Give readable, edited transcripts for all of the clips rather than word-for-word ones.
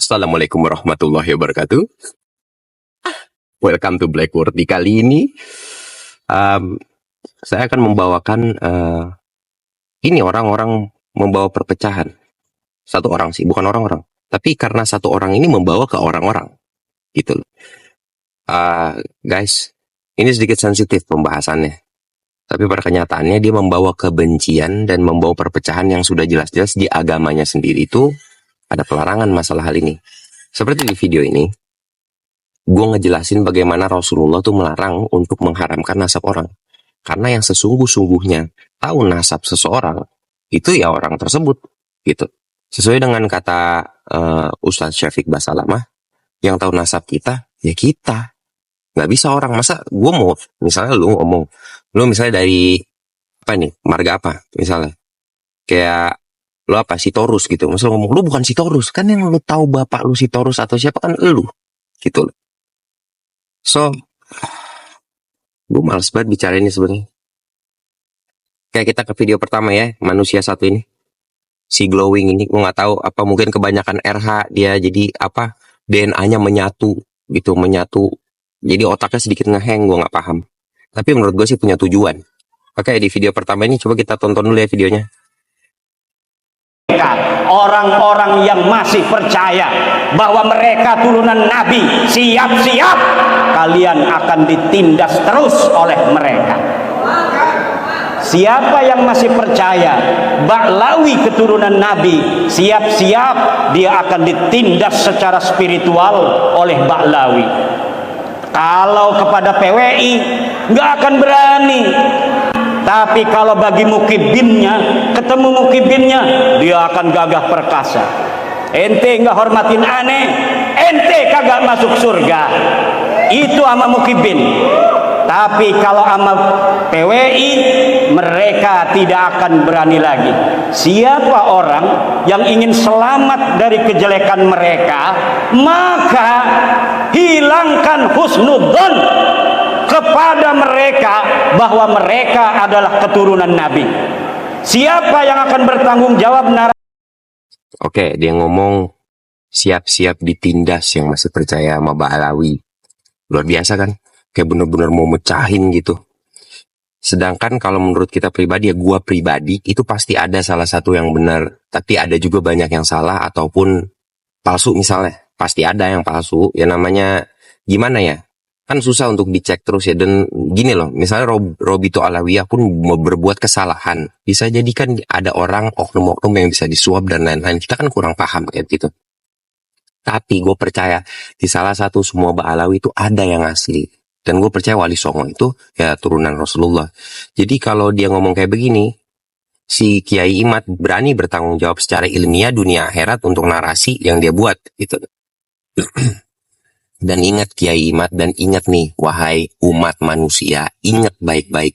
Assalamualaikum warahmatullahi wabarakatuh. Welcome to Blackboard. Di kali ini saya akan membawakan ini orang-orang membawa perpecahan. Satu orang sih, bukan orang-orang. Tapi karena satu orang ini membawa ke orang-orang. Gitu loh. Guys, ini sedikit sensitif pembahasannya. Tapi pada kenyataannya dia membawa kebencian dan membawa perpecahan yang sudah jelas-jelas di agamanya sendiri itu ada pelarangan masalah hal ini. Seperti di video ini, gue ngejelasin bagaimana Rasulullah tuh melarang untuk mengharamkan nasab orang. Karena yang sesungguh-sungguhnya tahu nasab seseorang, itu ya orang tersebut. Gitu. Sesuai dengan kata Ustadz Syafiq Basalamah, yang tahu nasab kita, ya kita. Nggak bisa orang, masa gue mau, misalnya lu ngomong, lu misalnya dari, apa nih, marga apa, misalnya. Kayak, lu apa, Sitorus gitu. Masa lu ngomong, lu bukan Sitorus, kan yang lu tahu bapak lu Sitorus atau siapa kan lu. Gitu loh. So, gue males banget bicara ini sebenarnya. Kayak kita ke video pertama ya, manusia satu ini. Si glowing ini, gue gak tahu apa mungkin kebanyakan RH dia jadi apa, DNA-nya menyatu gitu, menyatu. Jadi otaknya sedikit ngeheng, gue gak paham. Tapi menurut gue sih punya tujuan. Oke, di video pertama ini coba kita tonton dulu ya videonya. Orang-orang yang masih percaya bahwa mereka turunan Nabi, siap-siap kalian akan ditindas terus oleh mereka. Siapa yang masih percaya Ba'lawi keturunan Nabi, siap-siap dia akan ditindas secara spiritual oleh Ba'lawi. Kalau kepada PWI nggak akan berani. Tapi kalau bagi mukibinnya, ketemu mukibinnya, dia akan gagah perkasa. Ente nggak hormatin aneh, ente kagak masuk surga. Itu ama mukibin. Tapi kalau ama PWI, mereka tidak akan berani lagi. Siapa orang yang ingin selamat dari kejelekan mereka, maka hilangkan husnudzon kepada mereka bahwa mereka adalah keturunan Nabi. Siapa yang akan bertanggung jawab? Oke, dia ngomong siap-siap ditindas yang masih percaya sama Ba'lawi. Luar biasa kan? Kayak bener-bener mau mecahin gitu. Sedangkan kalau menurut kita pribadi, ya gua pribadi, itu pasti ada salah satu yang benar. Tapi ada juga banyak yang salah ataupun palsu misalnya. Pasti ada yang palsu. Ya namanya, gimana ya? Kan susah untuk dicek terus ya. Dan gini loh, misalnya Robito Alawiyah pun berbuat kesalahan. Bisa jadi kan ada orang oknum-oknum yang bisa disuap dan lain-lain. Kita kan kurang paham kayak gitu. Tapi gue percaya di salah satu semua Ba'lawi itu ada yang asli. Dan gue percaya Wali Songo itu ya turunan Rasulullah. Jadi kalau dia ngomong kayak begini, si Kiai Imad berani bertanggung jawab secara ilmiah dunia akhirat untuk narasi yang dia buat gitu. Dan ingat Kiai Imad, dan ingat nih, wahai umat manusia, ingat baik-baik.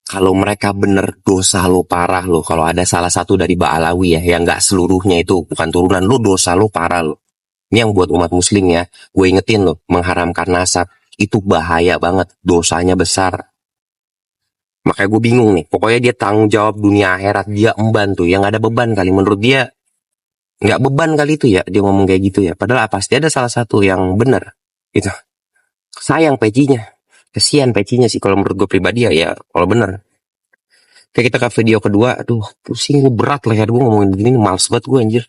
Kalau mereka bener dosa lo parah lo, kalau ada salah satu dari Ba'lawi ya, yang gak seluruhnya itu bukan turunan lo, dosa lo parah lo. Ini yang buat umat muslim ya, gue ingetin lo, mengharamkan nasab, itu bahaya banget, dosanya besar. Makanya gue bingung nih, pokoknya dia tanggung jawab dunia akhirat, dia emban tuh, yang ada beban kali, menurut dia, nggak beban kali itu ya dia ngomong kayak gitu ya, padahal pasti ada salah satu yang benar gitu. Sayang pecinya, kesian pecinya sih kalau menurut gue pribadi ya kalau benar. Kayak kita ke video kedua, aduh pusing gue, berat leher gue ngomongin begini, males banget gue anjir.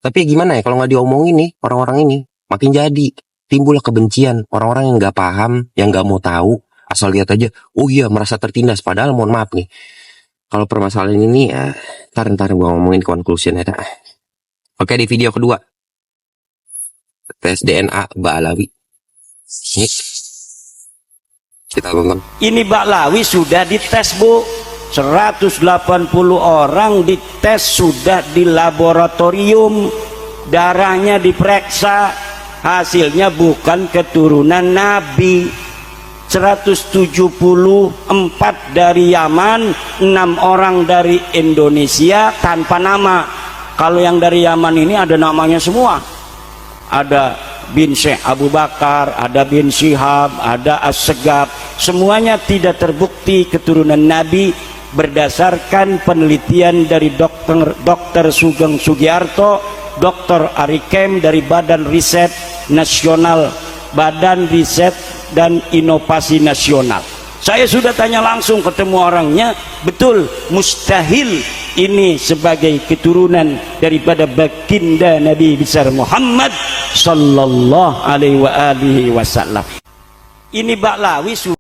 Tapi gimana ya kalau nggak diomongin nih orang-orang ini makin jadi timbullah kebencian, orang-orang yang nggak paham, yang nggak mau tahu, asal lihat aja oh iya merasa tertindas, padahal mohon maaf nih kalau permasalahan ini ya ntar gue ngomongin conclusion ya. Oke, di video kedua, tes DNA Ba'lawi. Ini kita tonton. Ini Ba'lawi sudah dites, Bu. 180 orang dites sudah di laboratorium. Darahnya diperiksa, hasilnya bukan keturunan Nabi. 174 dari Yaman, 6 orang dari Indonesia tanpa nama. Kalau yang dari Yaman ini ada namanya semua. Ada bin Syekh Abu Bakar, ada bin Syihab, ada As-Segaf. Semuanya tidak terbukti keturunan Nabi berdasarkan penelitian dari Dr. Sugeng Sugiarto Dr. Arikem dari Badan Riset Nasional, Badan Riset dan Inovasi Nasional. Saya sudah tanya langsung, ketemu orangnya, betul, mustahil ini sebagai keturunan daripada baginda Nabi besar Muhammad sallallahu alaihi wasallam. Ini Ba'lawi.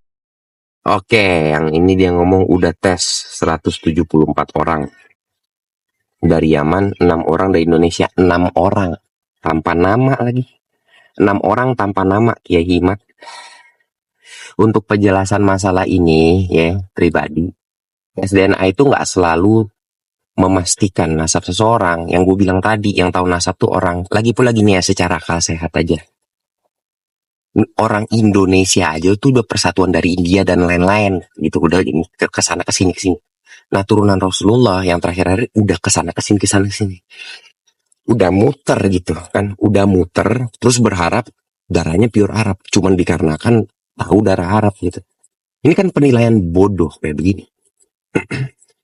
Oke, yang ini dia ngomong udah tes 174 orang. Dari Yaman, 6 orang, dari Indonesia 6 orang. Tanpa nama lagi. 6 orang tanpa nama, Kiai Himad. Untuk penjelasan masalah ini, ya, pribadi, tes DNA itu nggak selalu memastikan nasab seseorang. Yang gue bilang tadi, yang tahu nasab tuh orang. Lagi pula gini ya, secara akal sehat aja. Orang Indonesia aja tuh udah persatuan dari India dan lain-lain. Gitu, udah kesana kesini kesini. Nah, turunan Rasulullah yang terakhir-akhir udah kesana kesini kesana kesini. Udah muter gitu kan, udah muter, terus berharap darahnya pure Arab. Cuman dikarenakan tahu darah Arab gitu. Ini kan penilaian bodoh kayak begini.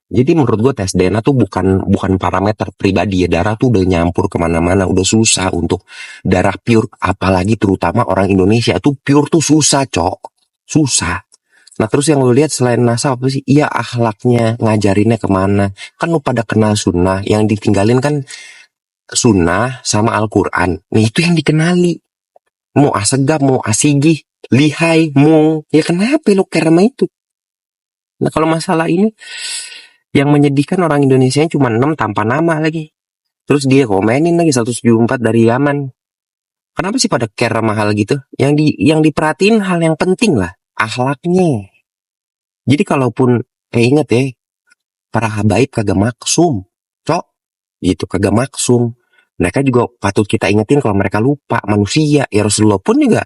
Jadi menurut gue tes DNA tuh bukan parameter pribadi ya. Darah tuh udah nyampur kemana-mana, udah susah untuk darah pure. Apalagi terutama orang Indonesia tuh pure tuh susah, cok. Susah. Nah terus yang lu lihat selain nasab apa sih? Iya, akhlaknya, ngajarinnya kemana. Kan lu pada kenal sunnah, yang ditinggalin kan sunnah sama Al-Quran. Nah itu yang dikenali. Mau asegab, mau asigih, lihai, mung. Ya kenapa lu care sama itu? Nah kalau masalah ini, yang menyedihkan orang Indonesia cuma 6 tanpa nama lagi. Terus dia komenin lagi 174 dari Yaman. Kenapa sih pada care sama hal gitu? Yang diperhatiin hal yang penting lah, akhlaknya. Jadi kalaupun inget ya, para habaib kagak maksum, cok. Gitu, kagak maksum. Mereka juga patut kita ingetin kalau mereka lupa, manusia. Ya Rasulullah pun juga,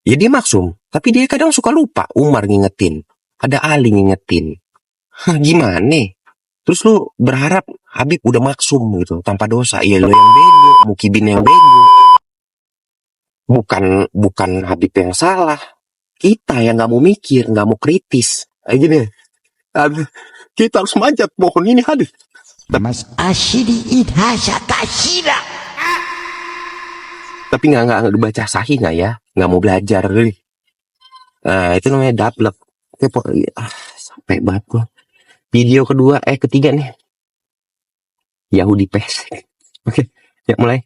ya dia maksum. Tapi dia kadang suka lupa. Umar ngingetin, ada Ali ngingetin. Gimana? Terus lu berharap Habib udah maksum gitu, tanpa dosa. Ya lo yang bego, Mukibin yang bego. Bukan Habib yang salah. Kita yang nggak mau mikir, nggak mau kritis. Kayak gini. Kita harus manjat pohon ini hadis. Mas asyidi idhasya kasyira. Tapi nggak dibaca sahih nggak ya? Nggak mau belajar. Nah itu namanya daplek. Sampai banget gua. Video kedua, ketiga nih. Yahudi pesek. Oke, ya mulai.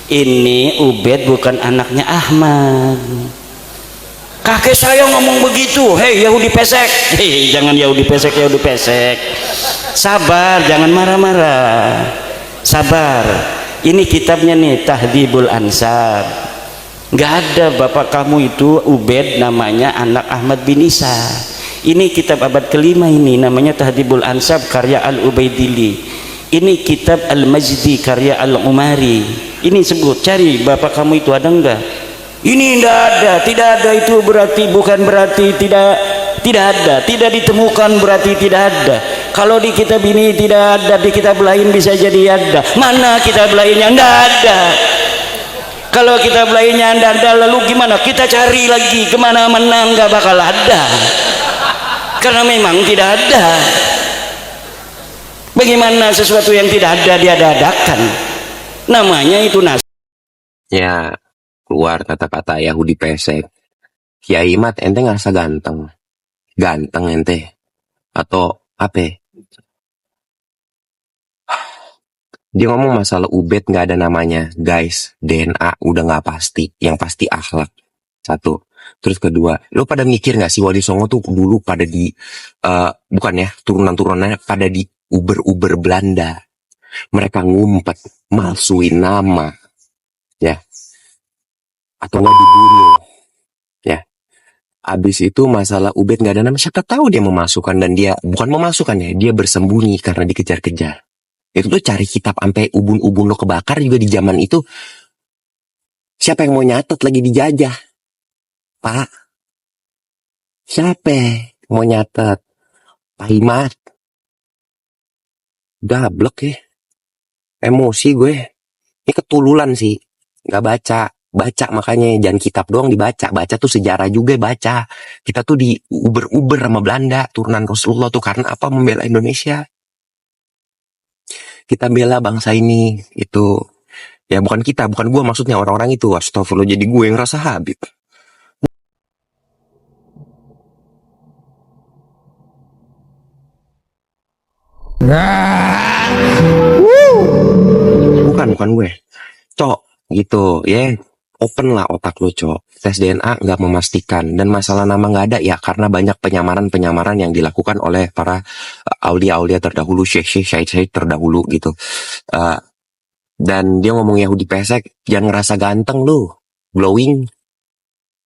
Ini Ubed bukan anaknya Ahmad. Kakek saya ngomong begitu. Hei Yahudi pesek. Hei, jangan Yahudi pesek, Yahudi pesek. Sabar, jangan marah-marah. Sabar. Ini kitabnya nih, Tahdhibul Ansab. Gak ada bapak kamu itu Ubed namanya anak Ahmad bin Isa. Ini kitab abad kelima ini namanya Tahdhibul Ansab karya Al-Ubaidili. Ini kitab Al-Majdi karya Al-Umari. Ini sebut, cari bapak kamu itu ada enggak? Ini tidak ada itu bukan berarti tidak ada, tidak ditemukan berarti tidak ada. Kalau di kitab ini tidak ada, di kitab lain bisa jadi ada. Mana kitab lainnya? Enggak ada. Kalau kitab lainnya enggak ada, lalu gimana? Kita cari lagi kemana-mana, enggak bakal ada. Karena memang tidak ada. Bagaimana sesuatu yang tidak ada diadakan? Namanya itu nas. Ya, keluar kata-kata Yahudi pesek. Kiai Mat, ente ngerasa ganteng. Ganteng ente. Atau apa? Dia ngomong masalah Ubed nggak ada namanya. Guys, DNA udah nggak pasti. Yang pasti akhlak. Satu. Terus kedua, lo pada mikir nggak sih Wali Songo tuh dulu pada di bukan ya, turunan-turunannya pada di Uber Belanda. Mereka ngumpet, malsuin nama, ya, atau nggak dibunuh, ya. Abis itu masalah Ubed nggak ada nama, siapa tahu dia memasukkan, dan dia bukan memasukkan ya, dia bersembunyi karena dikejar-kejar. Itu tuh cari kitab sampai ubun-ubun lo kebakar juga di zaman itu. Siapa yang mau nyatet lagi dijajah? Pak, siapa mau nyatet? Pak Himad. Gablek ya. Emosi gue. Ini ketululan sih. Gak baca. Baca makanya. Jangan kitab doang dibaca. Baca tuh sejarah juga baca. Kita tuh di Uber sama Belanda. Turunan Rasulullah tuh karena apa? Membela Indonesia. kita bela bangsa ini. Itu ya bukan kita, bukan gue maksudnya, orang-orang itu. Astagfirullah, jadi gue yang rasa Habib. Bukan gue. Cok, gitu ya. Open lah otak lu, Cok. Tes DNA nggak memastikan. Dan masalah nama nggak ada ya karena banyak penyamaran-penyamaran yang dilakukan oleh para aulia-aulia terdahulu, syekh-syekh terdahulu gitu. Eh, dan dia ngomong Yahudi pesek, jangan ngerasa ganteng lu. Glowing.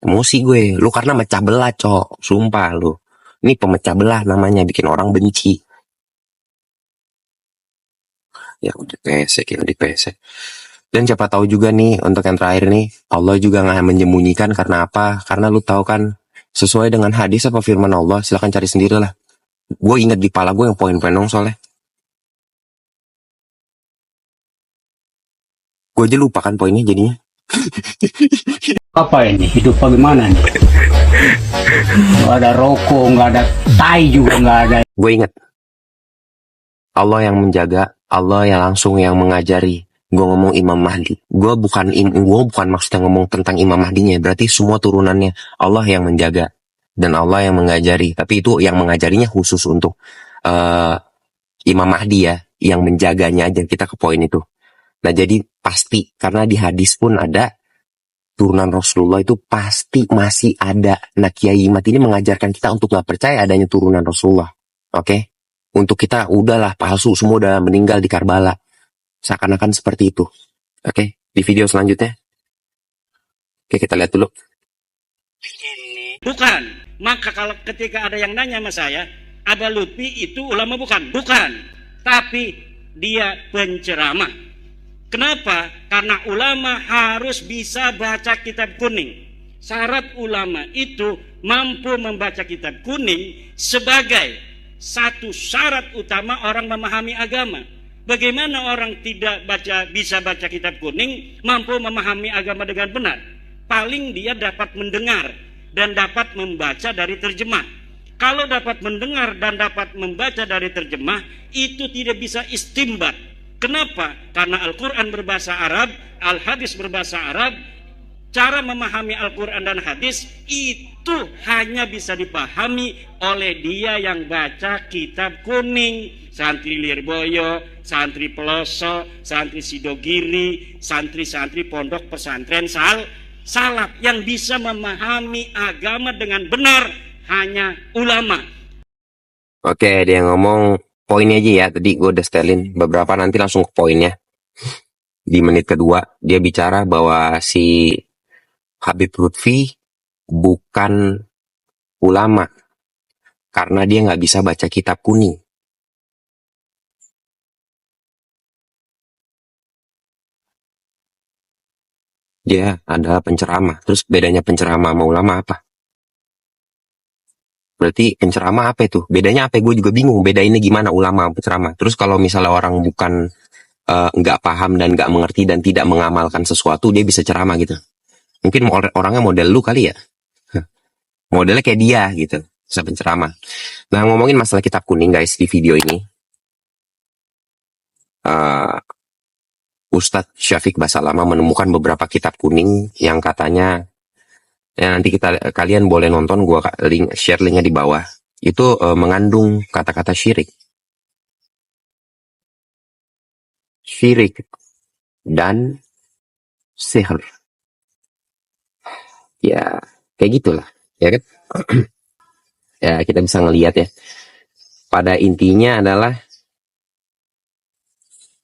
Emosi gue. Lu karena mecah belah, Cok. Sumpah lu. Ini pemecah belah namanya, bikin orang benci. Ya udah pesek, ya udah pesek. Dan siapa tahu juga nih, untuk yang terakhir nih, Allah juga nggak menyembunyikan karena apa? Karena lu tahu kan, sesuai dengan hadis apa firman Allah, silahkan cari sendiri lah. Gue inget di pala gue yang poin-poin dong soalnya. Gue aja lupa kan poinnya jadinya. Apa ini? Hidup bagaimana nih? Nggak ada rokok, nggak ada tai juga nggak ada. Gue inget, Allah yang menjaga, Allah yang langsung yang mengajari. Gue ngomong Imam Mahdi. Gue bukan maksudnya ngomong tentang Imam Mahdinya. Berarti semua turunannya Allah yang menjaga dan Allah yang mengajari. Tapi itu yang mengajarinya khusus untuk Imam Mahdi ya, yang menjaganya aja. Kita ke poin itu. Nah jadi pasti karena di hadis pun ada turunan Rasulullah itu pasti masih ada. Nah Kiai Imad ini mengajarkan kita untuk nggak percaya adanya turunan Rasulullah. Oke? Untuk kita udahlah palsu, semua udah meninggal di Karbala. Seakan-akan seperti itu. Oke, di video selanjutnya. Oke, kita lihat dulu. Bukan. Maka kalau ketika ada yang nanya sama saya, ada Lutfi itu ulama bukan? Bukan. Tapi dia penceramah. Kenapa? Karena ulama harus bisa baca kitab kuning. Syarat ulama itu mampu membaca kitab kuning sebagai satu syarat utama orang memahami agama. Bagaimana orang tidak bisa baca kitab kuning, mampu memahami agama dengan benar? Paling dia dapat mendengar dan dapat membaca dari terjemah. Kalau dapat mendengar dan dapat membaca dari terjemah, itu tidak bisa istimbat. Kenapa? Karena Al-Quran berbahasa Arab, Al-Hadis berbahasa Arab. Cara memahami Al-Quran dan hadis itu hanya bisa dipahami oleh dia yang baca kitab kuning. Santri Lirboyo, santri Peloso, santri Sidogiri, santri-santri pondok pesantren salaf. Yang bisa memahami agama dengan benar hanya ulama. Oke, dia ngomong poinnya aja ya. Tadi gue udah setelin beberapa, nanti langsung ke poinnya. Di menit kedua, dia bicara bahwa si Habib Lutfi bukan ulama karena dia nggak bisa baca kitab kuning. Dia adalah penceramah. Terus bedanya penceramah sama ulama apa? Berarti penceramah apa itu? Bedanya apa? Gue juga bingung. Bedainnya gimana ulama sama penceramah? Terus kalau misalnya orang bukan nggak paham dan nggak mengerti dan tidak mengamalkan sesuatu, dia bisa ceramah gitu. Mungkin orangnya model lu kali ya. Modelnya kayak dia gitu. Bisa penceramah. Nah ngomongin masalah kitab kuning guys di video ini. Ustadz Syafiq Basalama menemukan beberapa kitab kuning yang katanya ya nanti kalian boleh nonton, gua share linknya di bawah. Itu mengandung kata-kata syirik dan sihir. Ya kayak gitulah ya kan. Ya kita bisa ngelihat ya, pada intinya adalah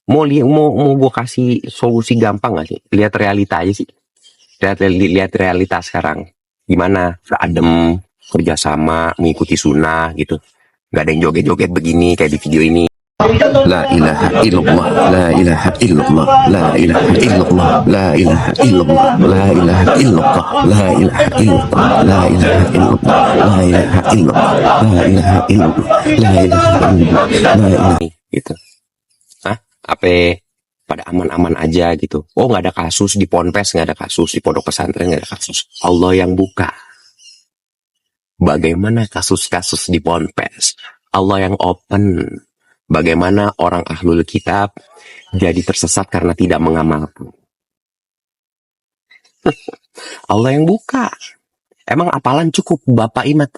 mau gue kasih solusi gampang gak sih? Lihat realita aja sih. Lihat realita sekarang gimana, adem, kerjasama, mengikuti sunnah gitu, nggak ada yang joget-joget begini kayak di video ini. La ilaha illallah, la ilaha illallah, la ilaha illallah, la ilaha illallah, la ilaha illallah, la ilaha illallah, la ilaha illallah, la ilaha illallah, la ilaha illallah, la ilaha illallah, la ilaha gitu. Hah? Apa pada aman-aman aja gitu? Oh nggak ada kasus di ponpes, nggak ada kasus di pondok pesantren, nggak ada kasus. Allah yang buka. Bagaimana kasus-kasus di ponpes? Allah yang open. Bagaimana orang ahlul kitab jadi tersesat karena tidak mengamalkan. Allah yang buka. Emang apalan cukup, Bapak Imat?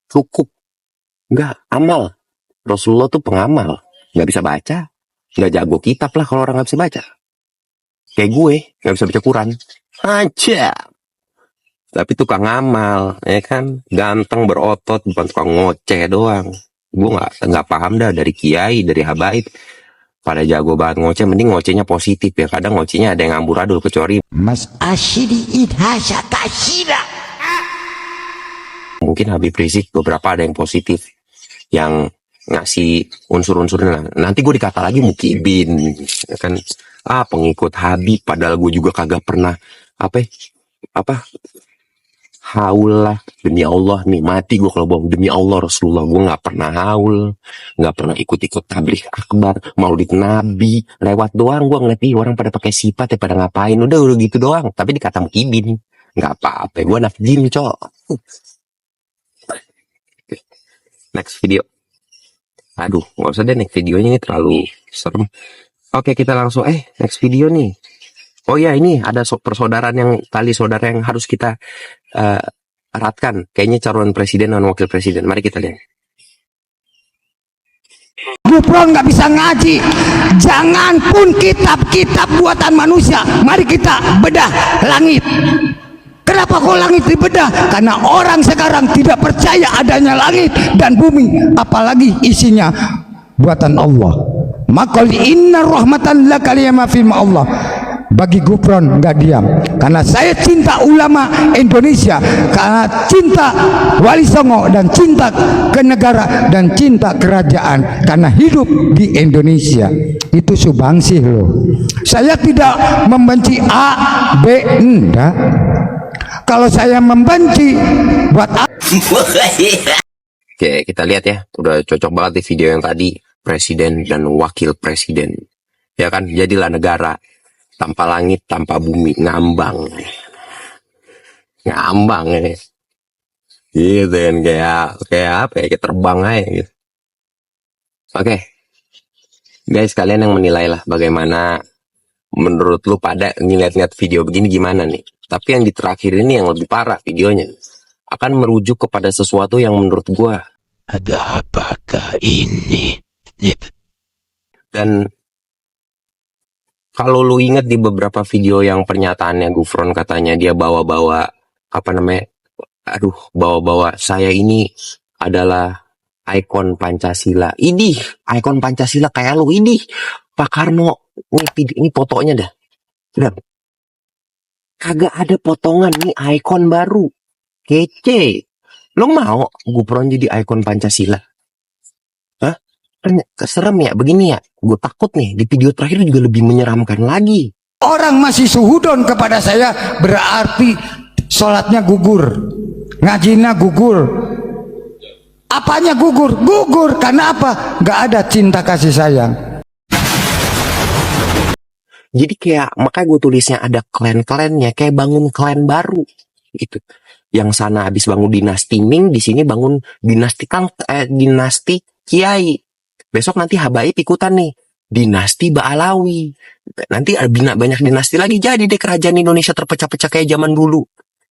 Cukup. Enggak, amal. Rasulullah tuh pengamal. Nggak bisa baca. Nggak jago kitab lah kalau orang nggak bisa baca. Kayak gue, nggak bisa baca Quran. Aja. Tapi tukang ngamal, ya kan? Ganteng, berotot, bukan tukang ngoceh doang. Gue nggak paham dah dari kiai, dari habaib. Pada jago banget ngoceh, mending ngocehnya positif ya. Kadang ngocehnya ada yang amburadul, kecuali Mas Ashidi Idhasha Kashira. mungkin Habib Rizik beberapa ada yang positif. Yang ngasih unsur-unsurnya lah. Nanti gue dikata lagi mukibin, ya kan? Pengikut Habib, padahal gue juga kagak pernah apa haul lah, demi Allah nih mati gue kalau bohong, demi Allah Rasulullah gue nggak pernah haul, nggak pernah ikut-ikut tabligh akbar, maulid nabi, lewat doang gue ngeliat orang pada pakai sifat ya pada ngapain, udah gitu doang, tapi dikata mukibin, nggak apa-apa, gue nafjim cok. Next video. Aduh, nggak usah deh, next videonya ini terlalu serem. Oke, kita langsung next video nih. Oh ya, ini ada persaudaraan yang tali saudara yang harus kita eratkan. Kayaknya calon presiden dan wakil presiden. Mari kita lihat. Gufron nggak bisa ngaji, jangan pun kitab-kitab buatan manusia. Mari kita bedah langit. Kenapa kok langit dibedah? Karena orang sekarang tidak percaya adanya langit dan bumi, apalagi isinya buatan Allah. Maka inna rahmatan lakaliyama firma Allah. Bagi Gufron nggak diam, karena saya cinta ulama Indonesia, karena cinta Wali Songo dan cinta ke negara dan cinta kerajaan, karena hidup di Indonesia. Itu Subangsih loh. Saya tidak membenci A, B, enggak. Kalau saya membenci buat Oke, kita lihat ya. Udah cocok banget di video yang tadi. Presiden dan wakil presiden. Ya kan, jadilah negara. Tanpa langit, tanpa bumi. Ngambang. Ngambang ini. Gitu kan, kayak apa ya, kayak terbang aja gitu. Oke. Guys, kalian yang menilai lah bagaimana menurut lu pada ngeliat-ngeliat video begini gimana nih. Tapi yang di terakhir ini yang lebih parah videonya. Akan merujuk kepada sesuatu yang menurut gua. Ada apakah ini? Dan kalau lu inget di beberapa video yang pernyataannya Gufron katanya dia bawa-bawa bawa-bawa saya ini adalah ikon Pancasila. Ini ikon Pancasila kayak lu ini Pak Karno. Ini fotonya dah. Udah. Kagak ada potongan nih ikon baru. Kece. Lo mau Gufron jadi ikon Pancasila? Hah? Serem ya begini ya. Gue takut nih di video terakhir juga lebih menyeramkan lagi. orang masih suhudon kepada saya, berarti sholatnya gugur, ngajinya gugur. Apanya gugur? Gugur karena apa? Gak ada cinta kasih sayang. Jadi kayak makanya gue tulisnya ada klan-klannya, kayak bangun klan baru gitu. Yang sana habis bangun dinasti Ming, di sini bangun dinasti dinasti Kiai. Besok nanti habaib ikutan nih, dinasti Ba'alawi. Nanti ada banyak dinasti lagi, jadi deh kerajaan Indonesia terpecah-pecah kayak zaman dulu.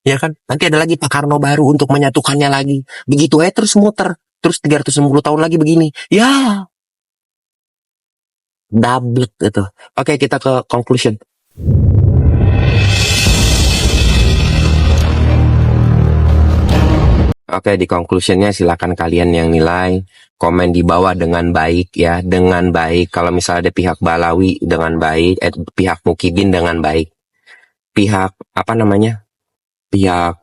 Ya kan? Nanti ada lagi Pak Karno baru untuk menyatukannya lagi. Begitu terus muter. Terus 310 tahun lagi begini. Ya. Double gitu. Oke, kita ke conclusion. Oke, di conclusionnya silakan kalian yang nilai, komen di bawah dengan baik ya, dengan baik. Kalau misalnya ada pihak Balawi dengan baik, pihak Mukibin dengan baik, pihak pihak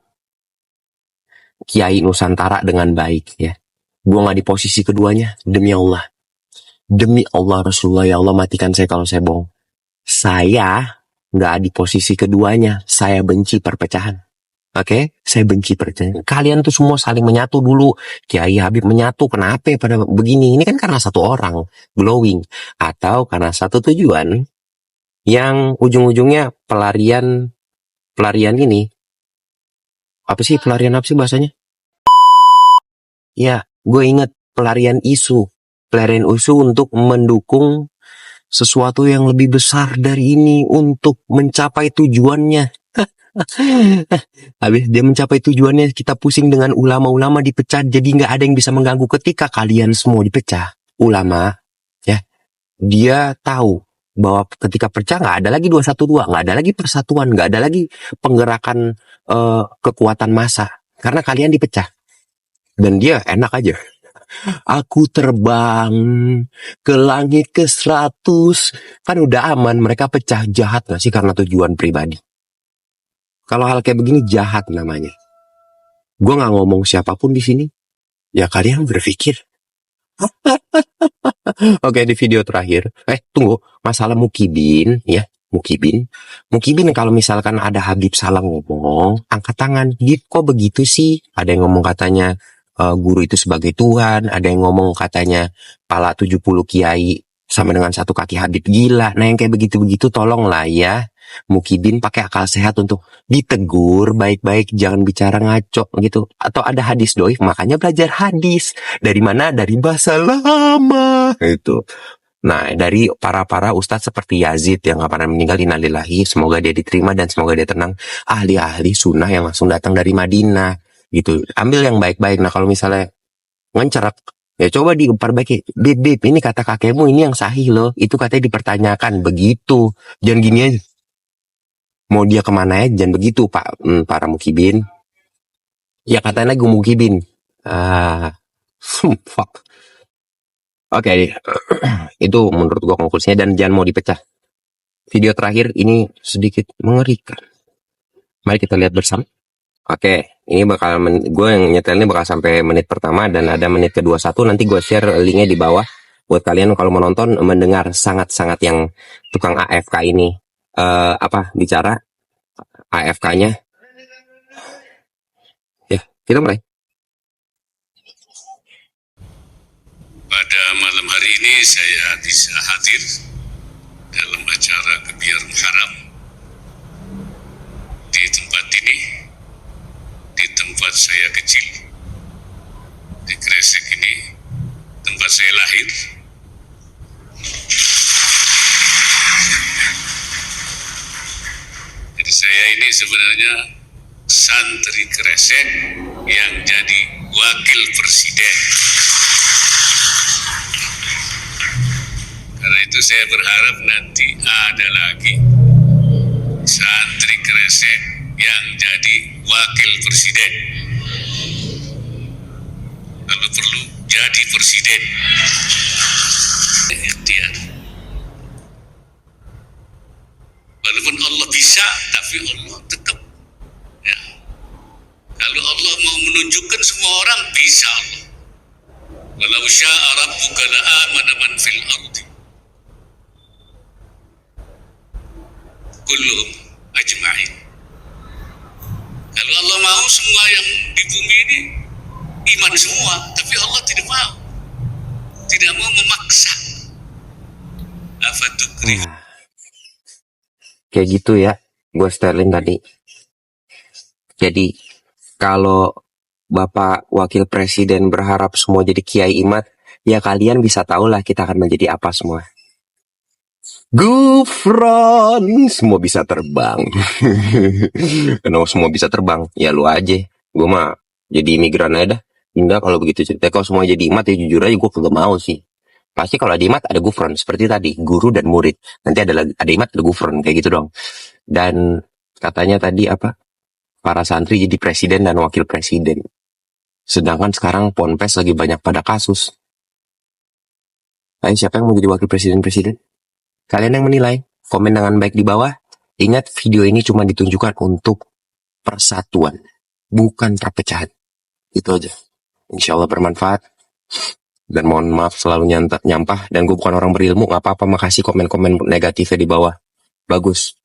Kiai Nusantara dengan baik ya. Gue nggak di posisi keduanya, demi Allah Rasulullah, ya Allah matikan saya kalau saya bohong. Saya nggak di posisi keduanya, saya benci perpecahan. Oke, saya benci perpecahan. Kalian tuh semua saling menyatu dulu. Kiai Habib menyatu, kenapa pada begini? Ini kan karena satu orang glowing, atau karena satu tujuan yang ujung-ujungnya pelarian ini. Apa sih pelarian, apa sih bahasanya? Ya, gue inget pelarian isu. pelarian isu untuk mendukung sesuatu yang lebih besar dari ini untuk mencapai tujuannya. Habis dia mencapai tujuannya, kita pusing dengan ulama-ulama dipecat, jadi nggak ada yang bisa mengganggu. Ketika kalian semua dipecah, ulama, ya, dia tahu bahwa ketika pecah nggak ada lagi 212, nggak ada lagi persatuan, nggak ada lagi penggerakan kekuatan massa, karena kalian dipecah. Dan dia enak aja. Aku terbang ke langit ke 100. Kan udah aman, mereka pecah. Jahat gak sih karena tujuan pribadi? Kalau hal kayak begini jahat namanya. Gue gak ngomong siapapun di sini. Ya kalian berpikir. Oke, di video terakhir. Tunggu. Masalah Mukibin, ya. Mukibin kalau misalkan ada Habib salah ngomong, angkat tangan. Gip, kok begitu sih? Ada yang ngomong katanya guru itu sebagai Tuhan, ada yang ngomong katanya pala 70 kiai sama dengan satu kaki Habib, gila. Nah yang kayak begitu-begitu tolonglah ya Mukibin pakai akal sehat untuk ditegur baik-baik, jangan bicara ngaco gitu. Atau ada hadis doif, makanya belajar hadis. Dari mana? Dari bahasa lama itu. Nah, dari para ustadz seperti Yazid yang gak pernah meninggal, innalillahi, semoga dia diterima dan semoga dia tenang. Ahli-ahli sunnah yang langsung datang dari Madinah gitu. Ambil yang baik-baik. Nah, kalau misalnya ngencerak, ya coba diperbaiki. Bib, ini kata kakekmu ini yang sahih loh. Itu katanya dipertanyakan. Begitu. Jangan gini aja. Mau dia kemana ya? Jangan begitu, Pak. Para Mukibin. Ya katanya lagi Mukibin. Fuck. Oke, itu menurut gua konklusinya, dan jangan mau dipecah. Video terakhir ini sedikit mengerikan. Mari kita lihat bersama. Oke, ini bakal gue yang nyetelnya bakal sampai menit pertama dan ada menit ke-21. Nanti gue share linknya di bawah buat kalian kalau menonton mendengar sangat-sangat yang tukang AFK ini bicara AFK-nya. Ya, kita mulai. Pada malam hari ini saya bisa hadir dalam acara Kebiar Muharram di tempat ini, di tempat saya kecil, di Kresek ini, tempat saya lahir. Jadi saya ini sebenarnya santri Kresek yang jadi wakil presiden. Karena itu saya berharap nanti ada lagi santri Kresek yang jadi wakil presiden. Kalau perlu jadi presiden. Ikhtiar. Walaupun Allah bisa, tapi Allah tetap. Ya. Kalau Allah mau menunjukkan semua orang, bisa Allah. Walau sya'a rabbuka la'amana man fil ardi kulluhum ajma'in. Kalau Allah mau semua yang di bumi ini iman semua, tapi Allah tidak mau. Tidak mau memaksa. Afatukri. Kayak gitu ya, gue setelin tadi. Jadi kalau Bapak Wakil Presiden berharap semua jadi Kiai Imad, ya kalian bisa tahu lah kita akan menjadi apa semua. Gufron, semua bisa terbang. Kenapa semua bisa terbang? Ya lu aja. Gue mah jadi imigran aja dah. Enggak, kalau begitu cerita. Kalau semua jadi imad ya jujur aja gue kagak mau sih. Pasti kalau ada imad ada gufron. Seperti tadi, guru dan murid. Nanti ada imad ada gufron. Kayak gitu dong. Dan katanya tadi para santri jadi presiden dan wakil presiden. Sedangkan sekarang Ponpes lagi banyak pada kasus. Ayo siapa yang mau jadi wakil presiden-presiden? Kalian yang menilai, komen dengan baik di bawah. Ingat, video ini cuma ditunjukkan untuk persatuan, bukan perpecahan. Itu aja. Insya Allah bermanfaat. Dan mohon maaf selalu nyampah. Dan gue bukan orang berilmu, gak apa-apa. Makasih komen-komen negatifnya di bawah. Bagus.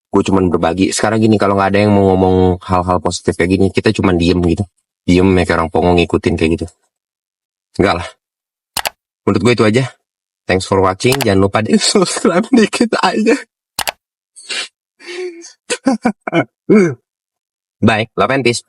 Gue cuma berbagi. Sekarang gini, kalau gak ada yang mau ngomong hal-hal positif kayak gini, kita cuma diem gitu. Diem kayak orang pongo ngikutin kayak gitu. Enggak lah. Menurut gue itu aja. Thanks for watching. Jangan lupa di subscribe dikit aja. Bye. Love and peace.